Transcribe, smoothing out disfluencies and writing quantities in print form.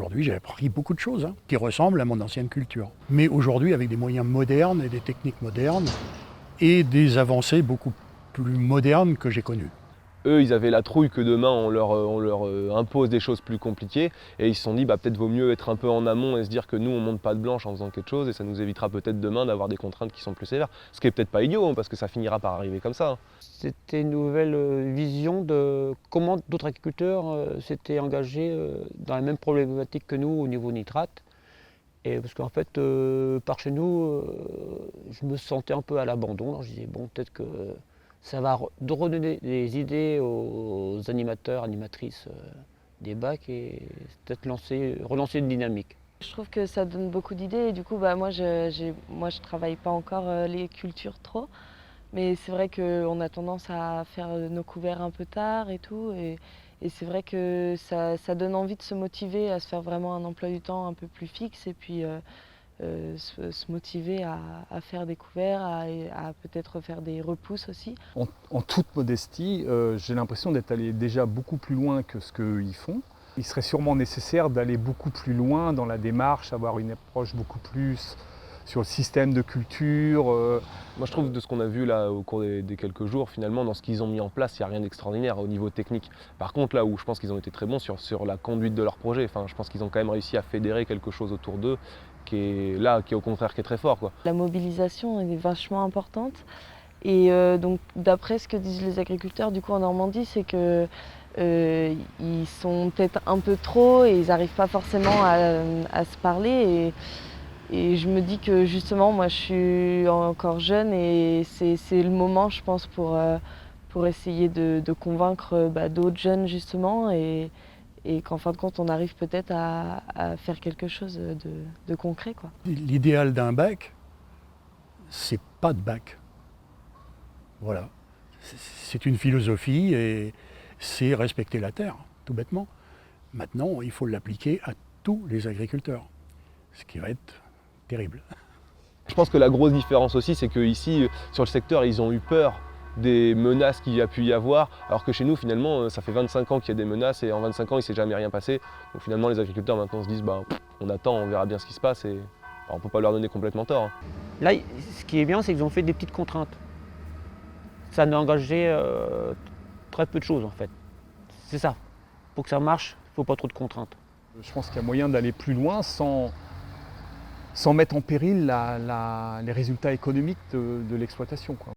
aujourd'hui, j'ai appris beaucoup de choses qui ressemblent à mon ancienne culture. Mais aujourd'hui, avec des moyens modernes et des techniques modernes et des avancées beaucoup plus modernes que j'ai connues. Eux, ils avaient la trouille que demain on leur impose des choses plus compliquées et ils se sont dit peut-être vaut mieux être un peu en amont et se dire que nous on monte pas de blanche en faisant quelque chose et ça nous évitera peut-être demain d'avoir des contraintes qui sont plus sévères. Ce qui est peut-être pas idiot parce que ça finira par arriver comme ça. C'était une nouvelle vision de comment d'autres agriculteurs s'étaient engagés dans la même problématique que nous au niveau nitrate. Et parce qu'en fait, par chez nous, je me sentais un peu à l'abandon. Alors je disais, bon, peut-être que ça va redonner des idées aux animateurs, animatrices des bacs et peut-être relancer une dynamique. Je trouve que ça donne beaucoup d'idées et du coup moi je travaille pas encore les cultures trop, mais c'est vrai qu'on a tendance à faire nos couverts un peu tard et tout, et c'est vrai que ça donne envie de se motiver à se faire vraiment un emploi du temps un peu plus fixe et puis se motiver à faire des couverts, à peut-être faire des repousses aussi. En toute modestie, j'ai l'impression d'être allé déjà beaucoup plus loin que ce qu'ils font. Il serait sûrement nécessaire d'aller beaucoup plus loin dans la démarche, avoir une approche beaucoup plus sur le système de culture. Moi je trouve de ce qu'on a vu là au cours des quelques jours, finalement dans ce qu'ils ont mis en place, il n'y a rien d'extraordinaire au niveau technique. Par contre là où je pense qu'ils ont été très bons sur la conduite de leur projet, je pense qu'ils ont quand même réussi à fédérer quelque chose autour d'eux qui est au contraire qui est très fort, quoi. La mobilisation est vachement importante et donc d'après ce que disent les agriculteurs du coup en Normandie, c'est que ils sont peut-être un peu trop et ils n'arrivent pas forcément à se parler et je me dis que justement moi je suis encore jeune et c'est le moment je pense pour essayer de convaincre d'autres jeunes justement et qu'en fin de compte on arrive peut-être à faire quelque chose de concret, quoi. L'idéal d'un bac, c'est pas de bac. Voilà. C'est une philosophie et c'est respecter la terre, tout bêtement. Maintenant, il faut l'appliquer à tous les agriculteurs, ce qui va être terrible. Je pense que la grosse différence aussi, c'est qu'ici, sur le secteur, ils ont eu peur des menaces qu'il y a pu y avoir, alors que chez nous, finalement, ça fait 25 ans qu'il y a des menaces et en 25 ans, il ne s'est jamais rien passé. Donc finalement, les agriculteurs maintenant se disent, on attend, on verra bien ce qui se passe et on ne peut pas leur donner complètement tort. Là, ce qui est bien, c'est qu'ils ont fait des petites contraintes. Ça n'a engagé très peu de choses en fait. C'est ça. Pour que ça marche, il ne faut pas trop de contraintes. Je pense qu'il y a moyen d'aller plus loin sans mettre en péril les résultats économiques de l'exploitation, quoi.